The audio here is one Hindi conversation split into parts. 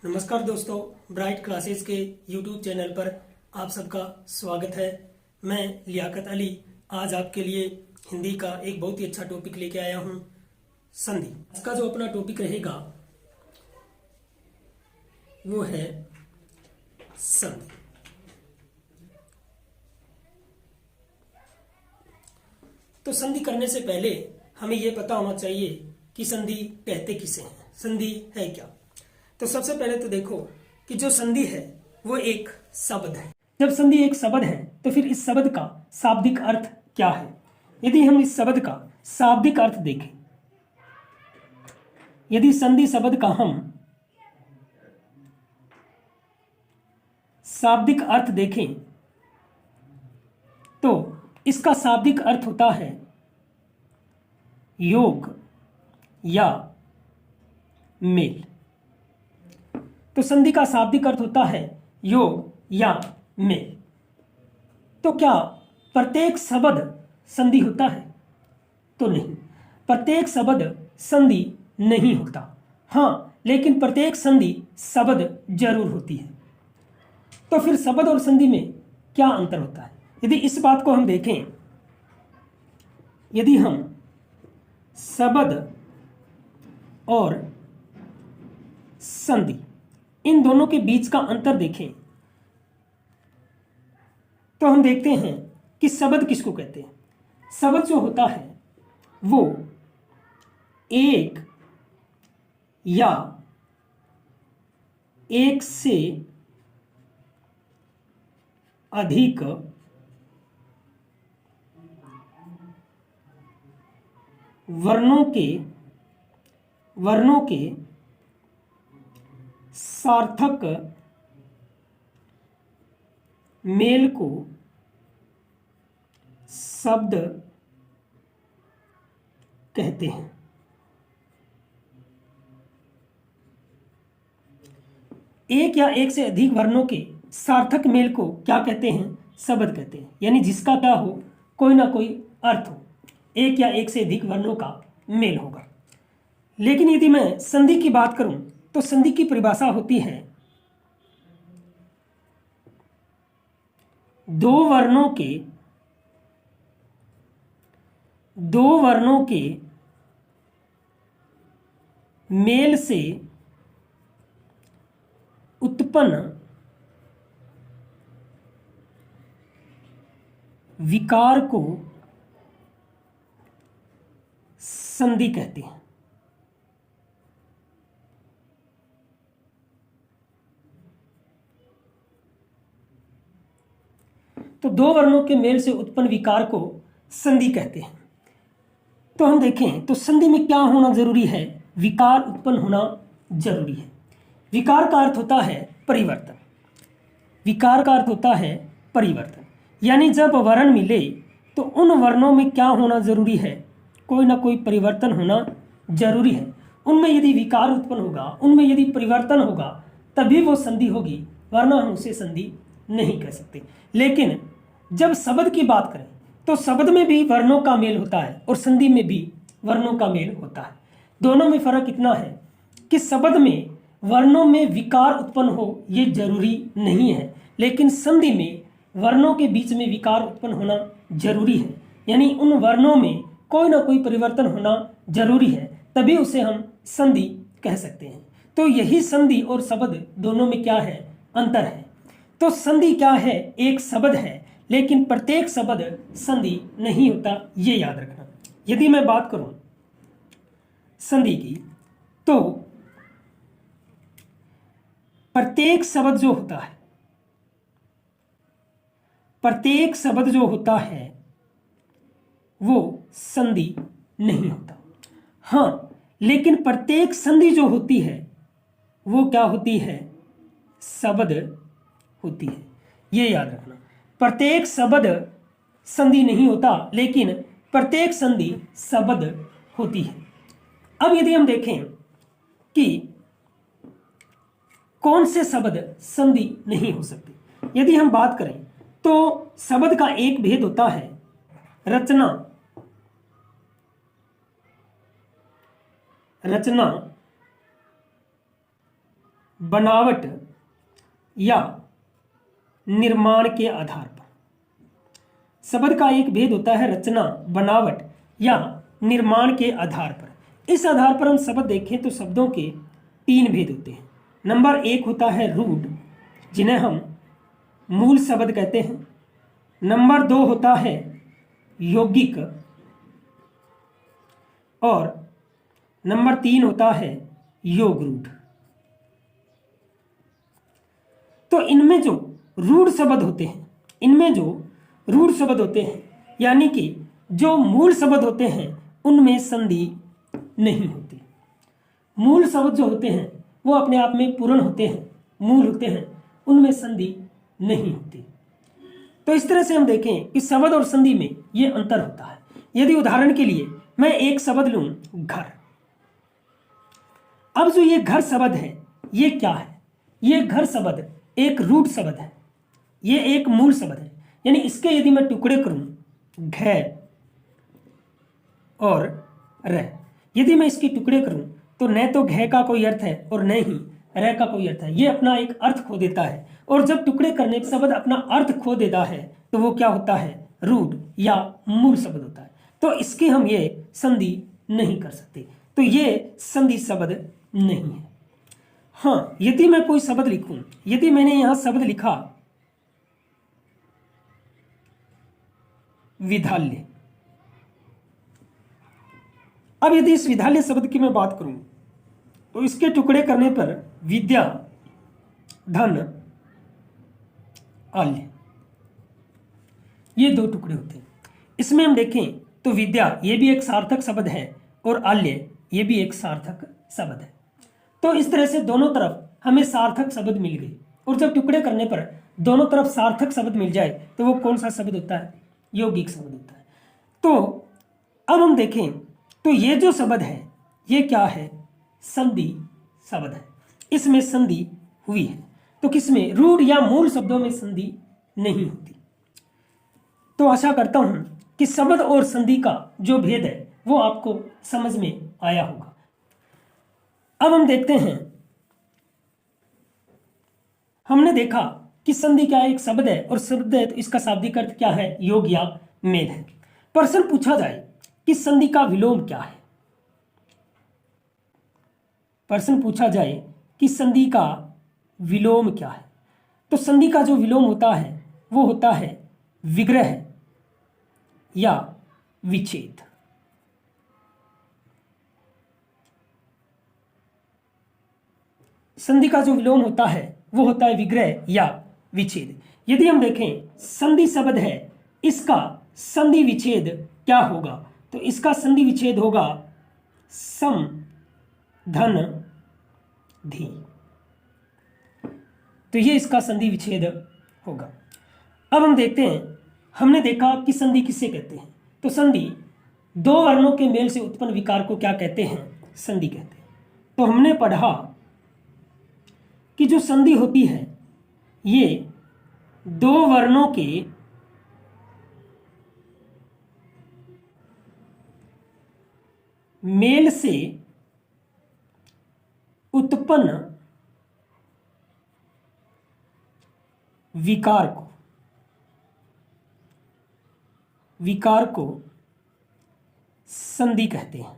नमस्कार दोस्तों, ब्राइट क्लासेस के YouTube चैनल पर आप सबका स्वागत है। मैं लियाकत अली आज आपके लिए हिंदी का एक बहुत ही अच्छा टॉपिक लेके आया हूँ, संधि। इसका जो अपना टॉपिक रहेगा वो है संधि। तो संधि करने से पहले हमें यह पता होना चाहिए कि संधि कहते किसे हैं, संधि है क्या। तो सबसे पहले तो देखो कि जो संधि है वो एक शब्द है। जब संधि एक शब्द है तो फिर इस शब्द का शाब्दिक अर्थ क्या है। यदि हम इस शब्द का शाब्दिक अर्थ देखें, यदि संधि शब्द का हम शाब्दिक अर्थ देखें तो इसका शाब्दिक अर्थ होता है योग या मेल। तो संधि का शाब्दिक अर्थ होता है योग या मेल। तो क्या प्रत्येक शब्द संधि होता है? तो नहीं, प्रत्येक शब्द संधि नहीं होता। हाँ, लेकिन प्रत्येक संधि शब्द जरूर होती है। तो फिर शब्द और संधि में क्या अंतर होता है? यदि इस बात को हम देखें, यदि हम शब्द और संधि इन दोनों के बीच का अंतर देखें तो हम देखते हैं कि शब्द किसको कहते हैं। शब्द जो होता है वो एक या एक से अधिक वर्णों के सार्थक मेल को शब्द कहते हैं। एक या एक से अधिक वर्णों के सार्थक मेल को क्या कहते हैं? शब्द कहते हैं। यानी जिसका क्या हो, कोई ना कोई अर्थ हो, एक या एक से अधिक वर्णों का मेल होगा। लेकिन यदि मैं संधि की बात करूं तो संधि की परिभाषा होती है दो वर्णों के मेल से उत्पन्न विकार को संधि कहते हैं। तो दो वर्णों के मेल से उत्पन्न विकार को संधि कहते हैं। तो हम देखें तो संधि में क्या होना जरूरी है? विकार उत्पन्न होना जरूरी है। विकार का अर्थ होता है परिवर्तन। विकार का अर्थ होता है परिवर्तन। यानी जब वर्ण मिले तो उन वर्णों में क्या होना जरूरी है? कोई ना कोई परिवर्तन होना जरूरी है। उनमें यदि विकार उत्पन्न होगा, उनमें यदि परिवर्तन होगा, तभी वो संधि होगी, वरना हम उसे संधि नहीं कह सकते। लेकिन जब शब्द की बात करें तो शब्द में भी वर्णों का मेल होता है और संधि में भी वर्णों का मेल होता है। दोनों में फर्क इतना है कि शब्द में वर्णों में विकार उत्पन्न हो ये जरूरी नहीं है, लेकिन संधि में वर्णों के बीच में विकार उत्पन्न होना जरूरी है। यानी उन वर्णों में कोई ना कोई परिवर्तन होना जरूरी है, तभी उसे हम संधि कह सकते हैं। तो यही संधि और शब्द दोनों में क्या है? अंतर है। तो संधि क्या है? एक शब्द है, लेकिन प्रत्येक शब्द संधि नहीं होता, ये याद रखना। यदि मैं बात करूं संधि की तो प्रत्येक शब्द जो होता है वो संधि नहीं होता। हाँ, लेकिन प्रत्येक संधि जो होती है वो क्या होती है? शब्द होती है। ये याद रखना। प्रत्येक शब्द संधि नहीं होता, लेकिन प्रत्येक संधि शब्द होती है। अब यदि हम देखें कि कौन से शब्द संधि नहीं हो सकते, यदि हम बात करें तो शब्द का एक भेद होता है रचना। बनावट या निर्माण के आधार पर। शब्द का एक भेद होता है रचना, बनावट या निर्माण के आधार पर। इस आधार पर हम शब्द देखें तो शब्दों के 3 भेद होते हैं। नंबर 1 होता है रूढ़, जिन्हें हम मूल शब्द कहते हैं। नंबर 2 होता है यौगिक और नंबर 3 होता है योगरूढ़। तो इनमें जो रूढ़ शब्द होते हैं, यानी कि जो मूल शब्द होते हैं उनमें संधि नहीं होती। मूल शब्द जो होते हैं वो अपने आप में पूर्ण होते हैं, मूल होते हैं, उनमें संधि नहीं होती। तो इस तरह से हम देखें कि शब्द और संधि में ये अंतर होता है। यदि उदाहरण के लिए मैं एक शब्द लूं घर, अब जो ये घर शब्द है ये क्या है? ये घर शब्द एक रूढ़ शब्द है, ये एक मूल शब्द है। यानी इसके यदि मैं टुकड़े करूं घ और र, यदि मैं इसके टुकड़े करूं तो न तो घ का कोई अर्थ है और न ही र का कोई अर्थ है। ये अपना एक अर्थ खो देता है, और जब टुकड़े करने पर शब्द अपना अर्थ खो देता है तो वो क्या होता है? रूढ़ या मूल शब्द होता है। तो इसकी हम ये संधि नहीं कर सकते, तो ये संधि शब्द नहीं है। हाँ, यदि मैं कोई शब्द लिखूं, यदि मैंने यहां शब्द लिखा विद्यालय, अब यदि इस विद्यालय शब्द की मैं बात करूं तो इसके टुकड़े करने पर विद्या, धन, आल्य, ये 2 टुकड़े होते हैं। इसमें हम देखें तो विद्या ये भी एक सार्थक शब्द है और आल्य ये भी एक सार्थक शब्द है। तो इस तरह से दोनों तरफ हमें सार्थक शब्द मिल गए, और जब टुकड़े करने पर दोनों तरफ सार्थक शब्द मिल जाए तो वो कौन सा शब्द होता है? यौगिक शब्द होता है। तो अब हम देखें तो ये जो शब्द है ये क्या है? संधि शब्द है, इसमें संधि हुई है। तो किसमें? रूढ़ या मूल शब्दों में संधि नहीं होती। तो आशा करता हूं कि शब्द और संधि का जो भेद है वो आपको समझ में आया होगा। अब हम देखते हैं, हमने देखा कि संधि क्या है? एक शब्द है, और शब्द है तो इसका शाब्दिक अर्थ क्या है? योग या मेल है। प्रश्न पूछा जाए कि संधि का विलोम क्या है? प्रश्न पूछा जाए कि संधि का विलोम क्या है? तो संधि का जो विलोम होता है वो होता है विग्रह या विच्छेद। संधि का जो विलोम होता है वो होता है विग्रह या विच्छेद। यदि हम देखें संधि शब्द है, इसका संधि विच्छेद क्या होगा? तो इसका संधि विच्छेद होगा सम धन धी। तो ये इसका संधि विच्छेद होगा। अब हम देखते हैं, हमने देखा कि संधि किसे कहते हैं। तो संधि 2 वर्णों के मेल से उत्पन्न विकार को क्या कहते हैं? संधि कहते हैं। तो हमने पढ़ा कि जो संधि होती है ये 2 वर्णों के मेल से उत्पन्न विकार को संधि कहते हैं।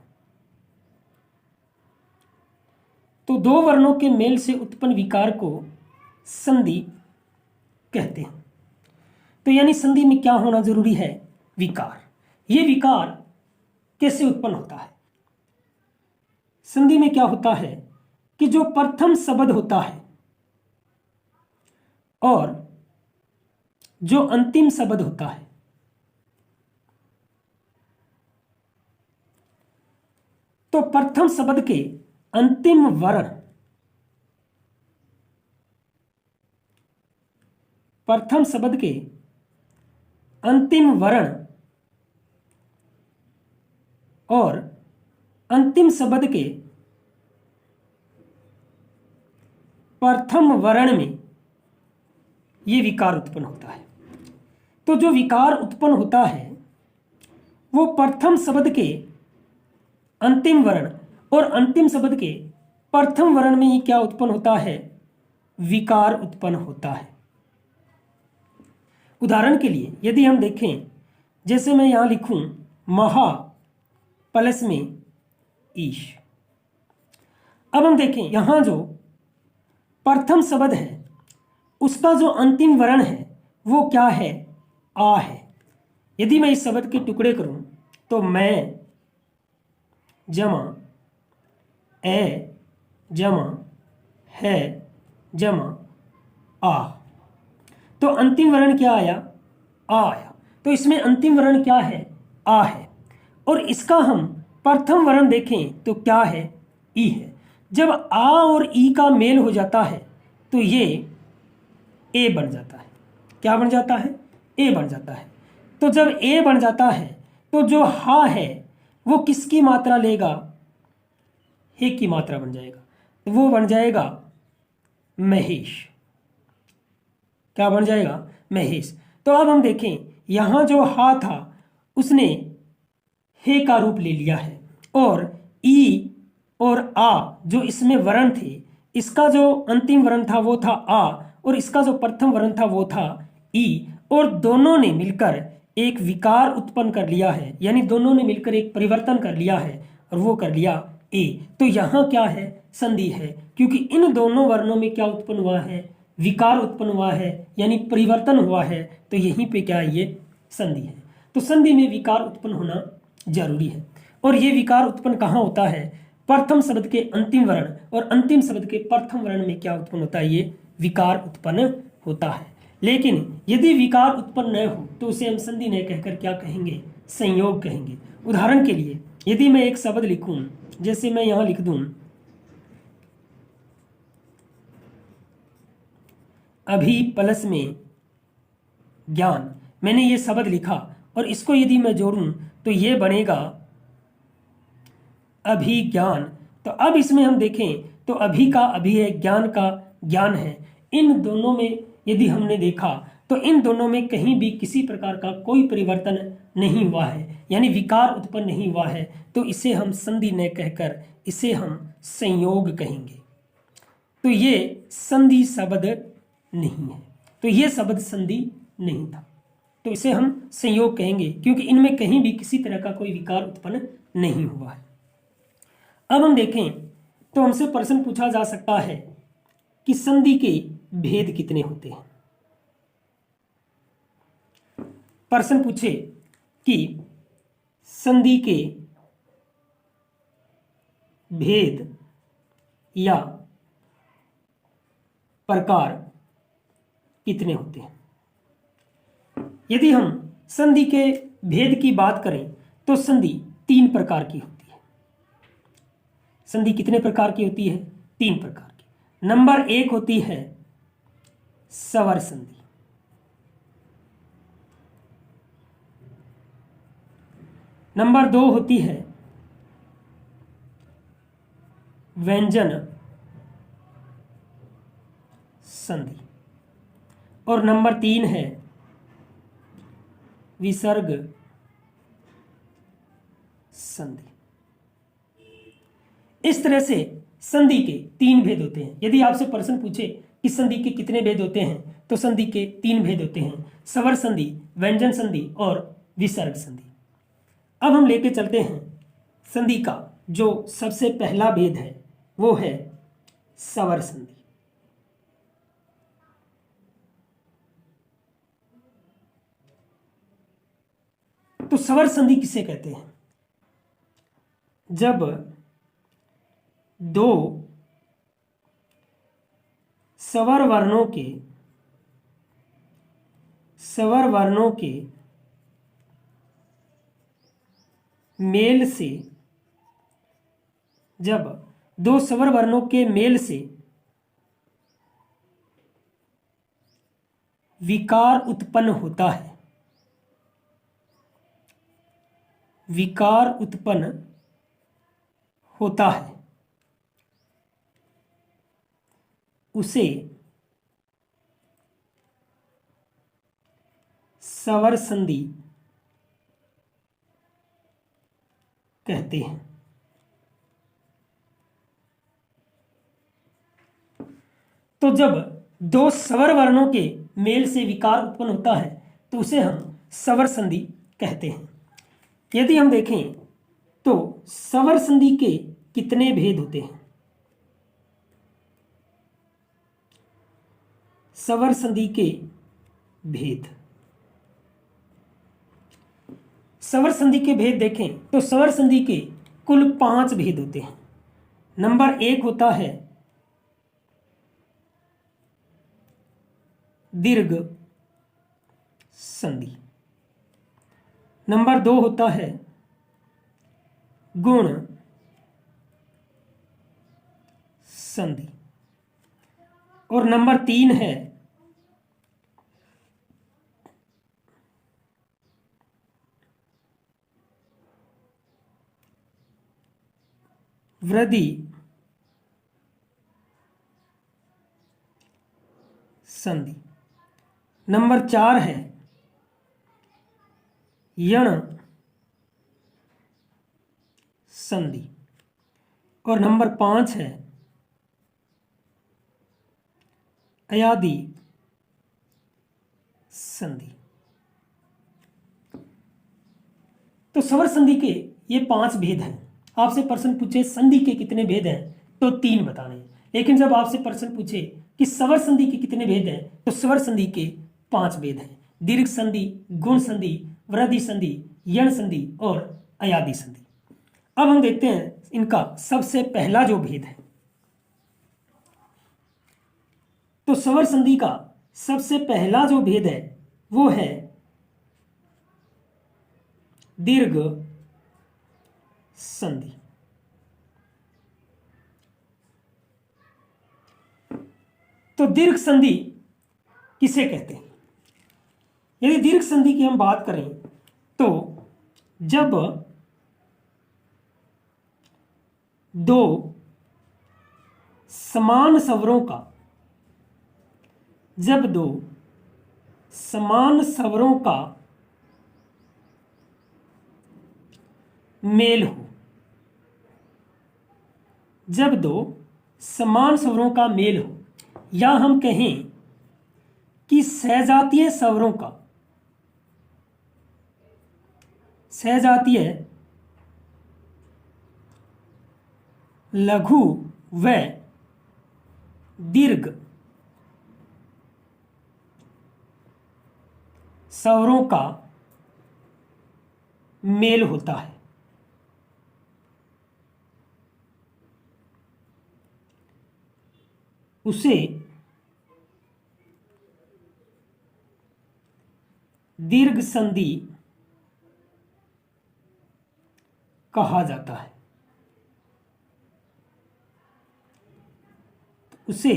तो 2 वर्णों के मेल से उत्पन्न विकार को संधि कहते हैं। तो यानी संधि में क्या होना जरूरी है? विकार। ये विकार कैसे उत्पन्न होता है? संधि में क्या होता है कि जो प्रथम शब्द होता है और जो अंतिम शब्द होता है, तो प्रथम शब्द के अंतिम वर्ण, प्रथम शब्द के अंतिम वर्ण और अंतिम शब्द के प्रथम वर्ण में ये विकार उत्पन्न होता है। तो जो विकार उत्पन्न होता है वो प्रथम शब्द के अंतिम वर्ण और अंतिम शब्द के प्रथम वर्ण में ही क्या उत्पन्न होता है? विकार उत्पन्न होता है। उदाहरण के लिए यदि हम देखें, जैसे मैं यहां लिखूं महा प्लस में ईश। अब हम देखें यहां जो प्रथम शब्द है उसका जो अंतिम वर्ण है वो क्या है? आ है। यदि मैं इस शब्द के टुकड़े करूं तो मैं जमा ए जमा है जमा आ, तो अंतिम वर्ण क्या आया? आ आया। तो इसमें अंतिम वर्ण क्या है? आ है। और इसका हम प्रथम वर्ण देखें तो क्या है? ई है। जब आ और ई का मेल हो जाता है तो ये ए बन जाता है। क्या बन जाता है? ए बन जाता है। तो जब ए बन जाता है तो जो हा है वो किसकी मात्रा लेगा? हे की मात्रा बन जाएगा। तो वो बन जाएगा महेश। क्या बन जाएगा? महेश। तो अब हम देखें यहां जो हा था उसने हे का रूप ले लिया है, और ई और आ जो इसमें वर्ण थे, इसका जो अंतिम वर्ण था वो था आ, और इसका जो प्रथम वर्ण था वो था ई, और दोनों ने मिलकर एक विकार उत्पन्न कर लिया है, यानी दोनों ने मिलकर एक परिवर्तन कर लिया है और वो कर लिया ए। तो यहां क्या है? संधि है, क्योंकि इन दोनों वर्णों में क्या उत्पन्न हुआ है? विकार उत्पन्न हुआ है, यानी परिवर्तन हुआ है। तो यहीं पे क्या है? ये संधि है। तो संधि में विकार उत्पन्न होना जरूरी है। और ये विकार उत्पन्न कहाँ होता है? प्रथम शब्द के अंतिम वर्ण और अंतिम शब्द के प्रथम वर्ण में क्या उत्पन्न होता है? ये विकार उत्पन्न होता है। लेकिन यदि विकार उत्पन्न न हो तो उसे हम संधि न कहकर क्या कहेंगे? संयोग कहेंगे। उदाहरण के लिए यदि मैं एक शब्द लिखूं, जैसे मैं यहां लिख दूं अभी प्लस में ज्ञान, मैंने ये शब्द लिखा और इसको यदि मैं जोड़ूं तो ये बनेगा अभिज्ञान। तो अब इसमें हम देखें तो अभी का अभी है, ज्ञान का ज्ञान है। इन दोनों में यदि हमने देखा तो इन दोनों में कहीं भी किसी प्रकार का कोई परिवर्तन नहीं हुआ है, यानी विकार उत्पन्न नहीं हुआ है। तो इसे हम संधि न कहकर इसे हम संयोग कहेंगे। तो ये संधि शब्द नहीं है। तो ये शब्द संधि नहीं था, तो इसे हम संयोग कहेंगे, क्योंकि इनमें कहीं भी किसी तरह का कोई विकार उत्पन्न नहीं हुआ है। अब हम देखें तो हमसे प्रश्न पूछा जा सकता है कि संधि के भेद कितने होते हैं। प्रश्न पूछे कि संधि के भेद या प्रकार कितने होते हैं। यदि हम संधि के भेद की बात करें तो संधि 3 प्रकार की होती है। संधि कितने प्रकार की होती है? 3 प्रकार की। नंबर 1 होती है स्वर संधि। नंबर 2 होती है व्यंजन संधि, और नंबर 3 है विसर्ग संधि। इस तरह से संधि के 3 भेद होते हैं। यदि आपसे प्रश्न पूछे कि संधि के कितने भेद होते हैं तो संधि के 3 भेद होते हैं, स्वर संधि, व्यंजन संधि और विसर्ग संधि। अब हम लेके चलते हैं संधि का जो सबसे पहला भेद है वो है स्वर संधि। तो स्वर संधि किसे कहते हैं? जब 2 स्वर वर्णों के मेल से, जब 2 स्वर वर्णों के मेल से विकार उत्पन्न होता है, विकार उत्पन्न होता है, उसे स्वर संधि कहते हैं। तो जब दो स्वर वर्णों के मेल से विकार उत्पन्न होता है तो उसे हम स्वर संधि कहते हैं। यदि हम देखें तो स्वर संधि के कितने भेद होते हैं? स्वर संधि के भेद, स्वर संधि के भेद देखें तो स्वर संधि के कुल 5 भेद होते हैं। नंबर 1 होता है दीर्घ संधि। नंबर 2 होता है गुण संधि। और नंबर 3 है वृद्धि संधि। नंबर 4 है यण संधि। और नंबर 5 है अयादि संधि। तो स्वर संधि के ये 5 भेद हैं। आपसे प्रश्न पूछे संधि के कितने भेद हैं तो 3 बताने हैं। लेकिन जब आपसे प्रश्न पूछे कि स्वर संधि के कितने भेद हैं तो स्वर संधि के 5 भेद हैं: दीर्घ संधि, गुण संधि, वृद्धि संधि, यण संधि और अयादि संधि। अब हम देखते हैं इनका सबसे पहला जो भेद है। तो स्वर संधि का सबसे पहला जो भेद है वो है दीर्घ संधि। तो दीर्घ संधि किसे कहते हैं? यदि दीर्घ संधि की हम बात करें तो जब दो समान स्वरों का मेल हो, जब दो समान स्वरों का मेल हो, या हम कहें कि सहजातीय स्वरों का, सहजातीय लघु व दीर्घ स्वरों का मेल होता है, उसे दीर्घ संधि कहा जाता है। उसे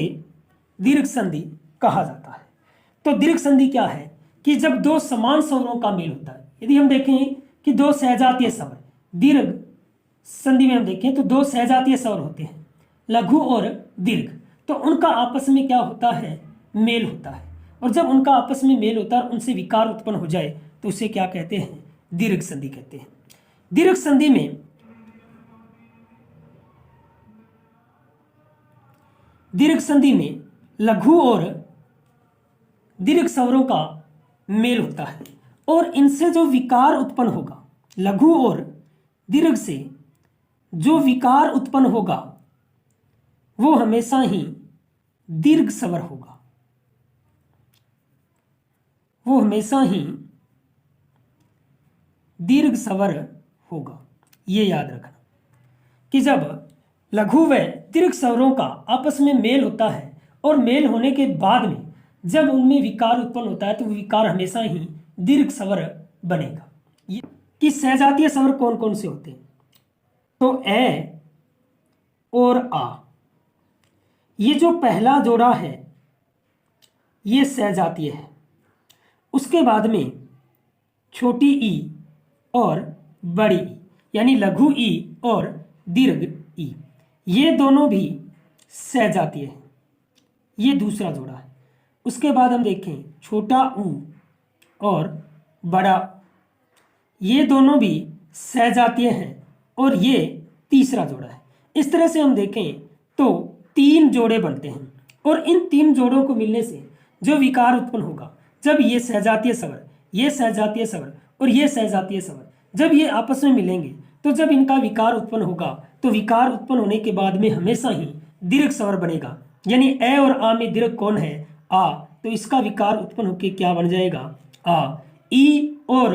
दीर्घ संधि कहा जाता है। तो दीर्घ संधि क्या है कि जब दो समान स्वरों का मेल होता है। यदि हम देखें कि दो सहजातीय स्वर, दीर्घ संधि में हम देखें तो दो सहजातीय स्वर होते हैं, लघु और दीर्घ। तो उनका आपस में क्या होता है? मेल होता है। और जब उनका आपस में मेल होता है और उनसे विकार उत्पन्न हो जाए तो उसे क्या कहते हैं? दीर्घ संधि कहते हैं। दीर्घ संधि में लघु और दीर्घ स्वरों का मेल होता है और इनसे जो विकार उत्पन्न होगा, लघु और दीर्घ से जो विकार उत्पन्न होगा वो हमेशा ही दीर्घ स्वर होगा, वो हमेशा ही दीर्घ स्वर होगा। ये याद रखना कि जब लघु व दीर्घ स्वरों का आपस में मेल होता है और मेल होने के बाद में जब उनमें विकार उत्पन्न होता है तो वो विकार हमेशा ही दीर्घ स्वर बनेगा। कि सहजातीय स्वर कौन कौन से होते हैं? तो ए और आ, ये जो पहला जोड़ा है ये सहजातीय है। उसके बाद में छोटी ई और बड़ी ई, यानी लघु ई और दीर्घ ई, ये दोनों भी सहजातीय हैं। ये दूसरा जोड़ा है। उसके बाद हम देखें छोटा ऊ और बड़ा, ये दोनों भी सहजातीय हैं और ये तीसरा जोड़ा है। इस तरह से हम देखें तो 3 जोड़े बनते हैं। और इन तीन जोड़ों को मिलने से जो विकार उत्पन्न होगा, जब ये सहजातीय स्वर, ये सहजातीय स्वर और ये सहजातीय स्वर जब ये आपस में मिलेंगे, तो जब इनका विकार उत्पन्न होगा तो विकार उत्पन्न होने के बाद में हमेशा ही दीर्घ स्वर बनेगा। यानी ए और आ में दीर्घ कौन है? आ। तो इसका विकार उत्पन्न होकर क्या बन जाएगा? आ। ई और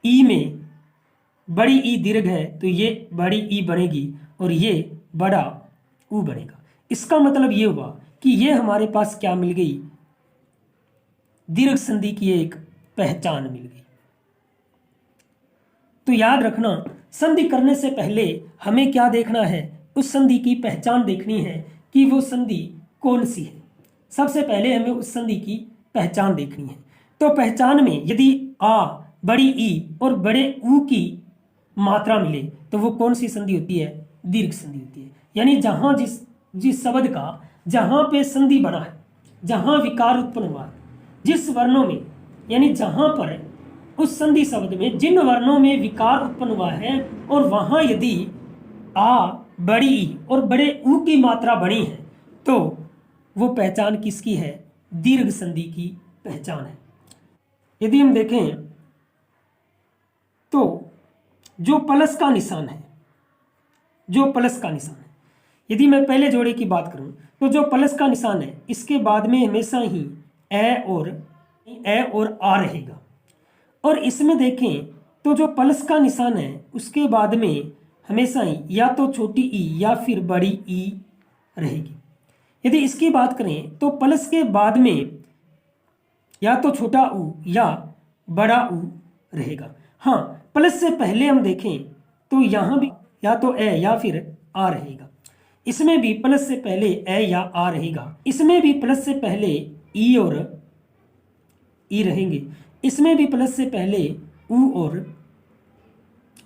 ई में बड़ी ई दीर्घ है तो ये बड़ी ई बनेगी और ये बड़ा ऊ बनेगा। इसका मतलब ये हुआ कि ये हमारे पास क्या मिल गई? दीर्घ संधि की एक पहचान मिल गई। तो याद रखना, संधि करने से पहले हमें क्या देखना है? उस संधि की पहचान देखनी है कि वो संधि कौन सी है। सबसे पहले हमें उस संधि की पहचान देखनी है। तो पहचान में यदि आ, बड़ी ई और बड़े ऊ की मात्रा मिले तो वो कौन सी संधि होती है? दीर्घ संधि होती है। यानी जहां जिस शब्द का जहां पे संधि बना है, जहां विकार उत्पन्न हुआ है, जिस वर्णों में, यानी जहां पर उस संधि शब्द में जिन वर्णों में विकार उत्पन्न हुआ है और वहां यदि आ, बड़ी ई और बड़े ऊ की मात्रा बनी है तो वो पहचान किसकी है? दीर्घ संधि की पहचान है। यदि हम देखें तो जो प्लस का निशान है, जो प्लस का निशान है, यदि मैं पहले जोड़े की बात करूं तो जो प्लस का निशान है इसके बाद में हमेशा ही ए और आ रहेगा। और इसमें देखें तो जो प्लस का निशान है उसके बाद में हमेशा ही या तो छोटी ई या फिर बड़ी ई रहेगी। यदि इसकी बात करें तो प्लस के बाद में या तो छोटा ऊ या बड़ा ऊ रहेगा। हाँ, प्लस से पहले हम देखें तो यहाँ भी या तो ए या फिर आ रहेगा। इसमें भी प्लस से पहले ए या आ रहेगा। इसमें भी प्लस से पहले ई और ई रहेंगे। इसमें भी प्लस से पहले ऊ और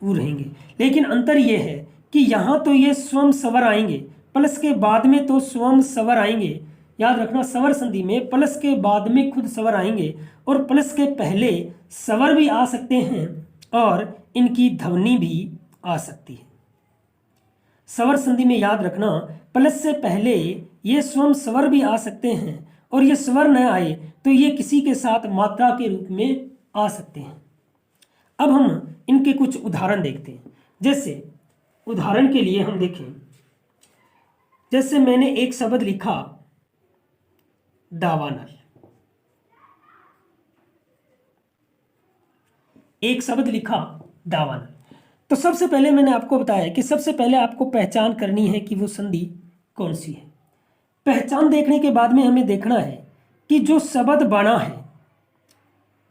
ऊ रहेंगे। लेकिन अंतर यह है कि यहाँ तो ये स्वम स्वर आएंगे, प्लस के बाद में तो स्वम स्वर आएंगे। याद रखना, स्वर संधि में प्लस के बाद में खुद स्वर आएंगे और प्लस के पहले स्वर भी आ सकते हैं और इनकी ध्वनि भी आ सकती है। स्वर संधि में याद रखना, प्लस से पहले ये स्वम स्वर भी आ सकते हैं और ये स्वर न आए तो ये किसी के साथ मात्रा के रूप में आ सकते हैं। अब हम इनके कुछ उदाहरण देखते हैं। जैसे उदाहरण के लिए हम देखें, जैसे मैंने एक शब्द लिखा दावानल, एक शब्द लिखा दावानल। तो सबसे पहले मैंने आपको बताया कि सबसे पहले आपको पहचान करनी है कि वो संधि कौन सी है। पहचान देखने के बाद में हमें देखना है कि जो शब्द बना है,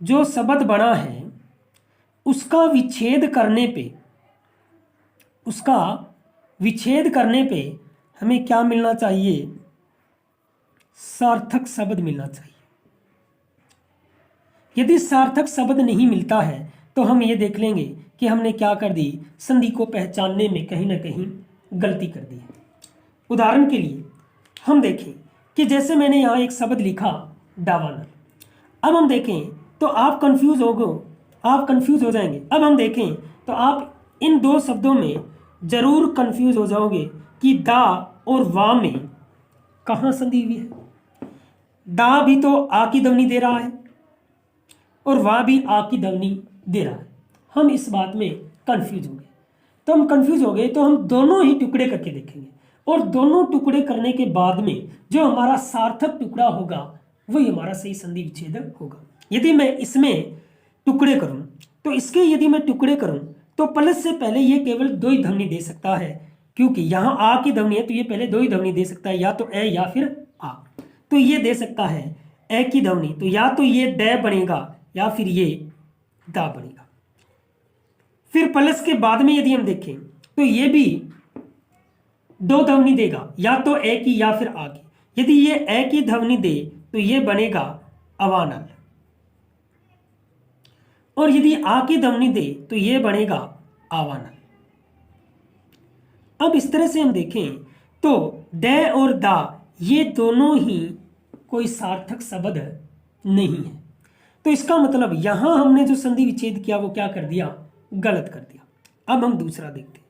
जो शब्द बना है उसका विच्छेद करने पे हमें क्या मिलना चाहिए? सार्थक शब्द मिलना चाहिए। यदि सार्थक शब्द नहीं मिलता है तो हम ये देख लेंगे कि हमने क्या कर दी? संधि को पहचानने में कहीं ना कहीं गलती कर दी है। उदाहरण के लिए हम देखें कि जैसे मैंने यहाँ एक शब्द लिखा दावानल। अब हम देखें तो आप कंफ्यूज हो जाएंगे। अब हम देखें तो आप इन दो शब्दों में जरूर कंफ्यूज हो जाओगे कि दा और वा में कहाँ संधि हुई है। दा भी तो आ की ध्वनि दे रहा है और वा भी आ की ध्वनि दे रहा है। हम इस बात में कंफ्यूज हो गए तो हम दोनों ही टुकड़े करके देखेंगे और दोनों टुकड़े करने के बाद में जो हमारा सार्थक टुकड़ा होगा वही हमारा सही संधि विच्छेदक होगा। यदि मैं इसमें टुकड़े करूं तो इसके यदि मैं टुकड़े करूं तो प्लस से पहले ये केवल दो ही ध्वनि दे सकता है, क्योंकि यहाँ आ की ध्वनि है तो ये पहले दो ही ध्वनि दे सकता है, या तो ए या फिर आ। तो ये दे सकता है ए की ध्वनि, तो या तो ये ड बनेगा या फिर ये दा बनेगा। फिर प्लस के बाद में यदि हम देखें तो ये भी दो ध्वनि देगा, या तो ए की या फिर आ की। यदि ये ए की ध्वनि दे तो ये बनेगा अवानल, और यदि आ की ध्वनि दे तो ये बनेगा आवानल। अब इस तरह से हम देखें तो ड और दा ये दोनों ही कोई सार्थक शब्द नहीं है। तो इसका मतलब यहां हमने जो संधि विच्छेद किया वो क्या कर दिया? गलत कर दिया। अब हम दूसरा देखते हैं।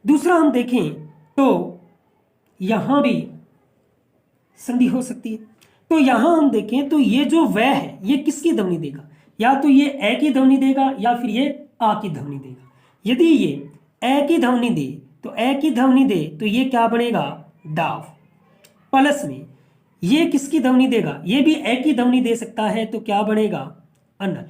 दूसरा हम देखें तो यहां भी संधि हो सकती है। तो यहां हम देखें तो ये जो वह है ये किसकी ध्वनि देगा, या तो ये ए की ध्वनि देगा या फिर ये आ की ध्वनि देगा। यदि ये ए की ध्वनि दे तो ए की ध्वनि दे तो ये क्या बनेगा, डाव। प्लस में ये किसकी ध्वनि देगा, ये भी ए की ध्वनि दे सकता है तो क्या बनेगा, अनल।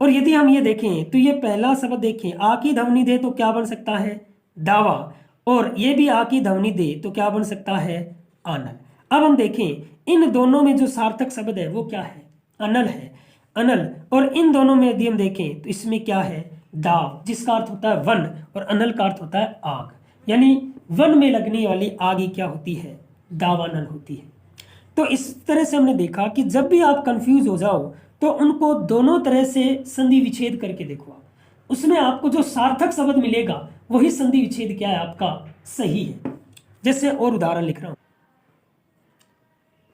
और यदि हम ये देखें तो ये पहला शब्द देखें, आ की ध्वनि दे तो क्या बन सकता है, दावा, और ये भी आ की ध्वनि दे तो क्या बन सकता है, अनल। अब हम देखें इन दोनों में जो सार्थक शब्द है वो क्या है, अनल है, अनल। और इन दोनों में यदि हम देखें तो इसमें क्या है, दाव, जिसका अर्थ होता है वन, और अनल का अर्थ होता है आग। यानी वन में लगने वाली आग ही क्या होती है, दावानल होती है। तो इस तरह से हमने देखा कि जब भी आप कंफ्यूज हो जाओ तो उनको दोनों तरह से संधि विच्छेद करके देखो आप, उसमें आपको जो सार्थक शब्द मिलेगा वही संधि विच्छेद क्या है आपका सही है। जैसे और उदाहरण लिख रहा हूं,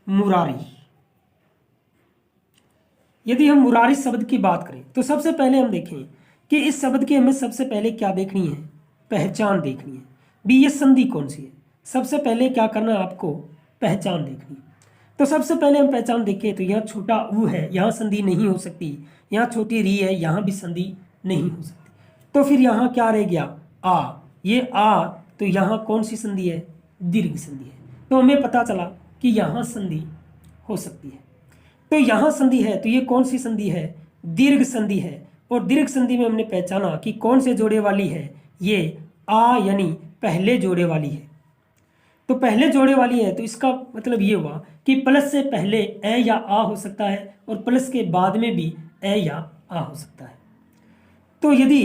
मुरारी। यदि हम मुरारी शब्द की बात करें तो सबसे पहले हम देखें कि इस शब्द की हमें सबसे पहले क्या देखनी है, पहचान देखनी है। भी ये संधि कौन सी है, सबसे पहले क्या करना है आपको, पहचान देखनी है। तो सबसे पहले हम पहचान देखें तो यहाँ छोटा ऊ है, यहाँ संधि नहीं हो सकती, यहाँ छोटी री है, यहाँ भी संधि नहीं हो सकती। तो फिर यहाँ क्या रह गया, आ। ये आ तो यहाँ कौन सी संधि है, दीर्घ संधि है। तो हमें पता चला कि यहाँ संधि हो सकती है। तो यहाँ संधि है तो ये कौन सी संधि है, दीर्घ संधि है। और दीर्घ संधि में हमने पहचाना कि कौन से जोड़े वाली है, ये आ यानी पहले जोड़े वाली है। तो पहले जोड़े वाली है तो इसका मतलब ये हुआ कि प्लस से पहले ए या आ हो सकता है और प्लस के बाद में भी ए या आ हो सकता है। तो यदि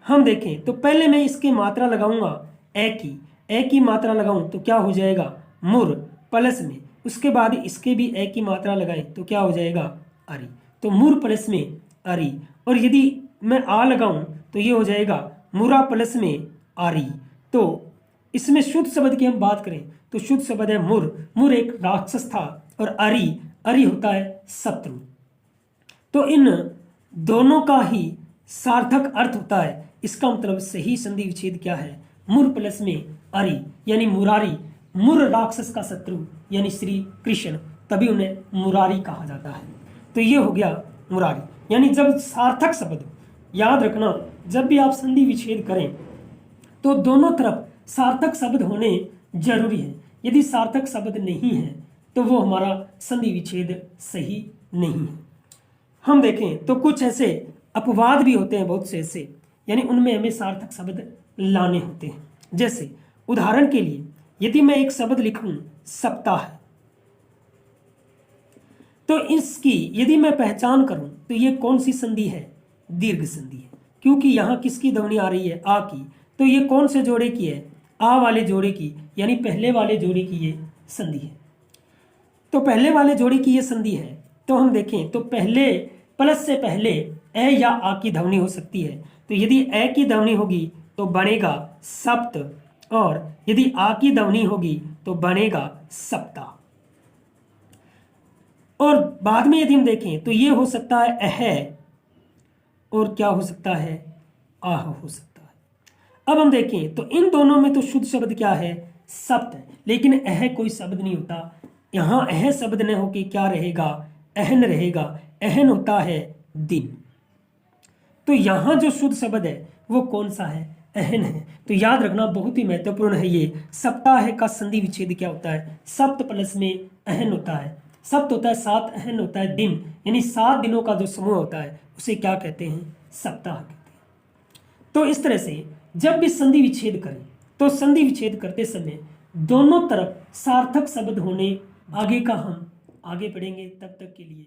हम देखें तो पहले मैं इसकी मात्रा लगाऊंगा ए की मात्रा लगाऊं तो क्या हो जाएगा, मुर, प्लस में उसके बाद इसके भी ए की मात्रा लगाएं तो क्या हो जाएगा, अरी। तो मुर प्लस में अरी। और यदि मैं आ लगाऊं तो ये हो जाएगा मुरा प्लस में आरी। तो इसमें शुद्ध शब्द की हम बात करें तो शुद्ध शब्द है मुर। मुर एक राक्षस था और अरी होता है शत्रु। तो इन दोनों का ही सार्थक अर्थ होता है। इसका मतलब सही संधि विच्छेद क्या है, मुर प्लस में अरी यानी मुरारी। मुर राक्षस का शत्रु यानी श्री कृष्ण, तभी उन्हें मुरारी कहा जाता है। तो ये हो गया मुरारी। यानी जब सार्थक शब्द, याद रखना जब भी आप संधि विच्छेद करें तो दोनों तरफ सार्थक शब्द होने जरूरी है। यदि सार्थक शब्द नहीं है तो वो हमारा संधि विच्छेद सही नहीं है। हम देखें तो कुछ ऐसे अपवाद भी होते हैं, बहुत से ऐसे, यानी उनमें हमें सार्थक शब्द लाने होते हैं। जैसे उदाहरण के लिए यदि मैं एक शब्द लिखूं सप्ताह, तो इसकी यदि मैं पहचान करूं तो ये कौन सी संधि है, दीर्घ संधि है। क्योंकि यहां किसकी ध्वनि आ रही है, आ की। तो ये कौन से जोड़े की है, आ वाले जोड़े की, यानी पहले वाले जोड़े की ये संधि है। तो पहले वाले जोड़े की ये संधि है। तो हम देखें तो पहले प्लस से पहले ए या आ की ध्वनि हो सकती है। तो यदि ए की ध्वनि होगी तो बनेगा सप्त, और यदि आ की ध्वनि होगी तो बनेगा सप्ताह। और बाद में यदि हम देखें तो ये हो सकता है अह, और क्या हो सकता है, आह हो सकता है। अब हम देखें तो इन दोनों में तो शुद्ध शब्द क्या है, सप्त है, लेकिन अह कोई शब्द नहीं होता। यहां अह शब्द न होके क्या रहेगा, अहन रहेगा। अहन होता है दिन। तो यहां जो शुद्ध शब्द है वो कौन सा है, अहन है। तो याद रखना बहुत ही महत्वपूर्ण है ये। सप्ताह का संधि विच्छेद क्या होता है, सप्त प्लस में अहन होता है। सप्त होता है 7, अहन होता है दिन, यानी 7 दिनों का जो समूह होता है उसे क्या कहते हैं, सप्ताह कहते हैं। तो इस तरह से जब भी संधि विच्छेद करें तो संधि विच्छेद करते समय दोनों तरफ सार्थक शब्द होने आगे का हम आगे बढ़ेंगे। तब तक के लिए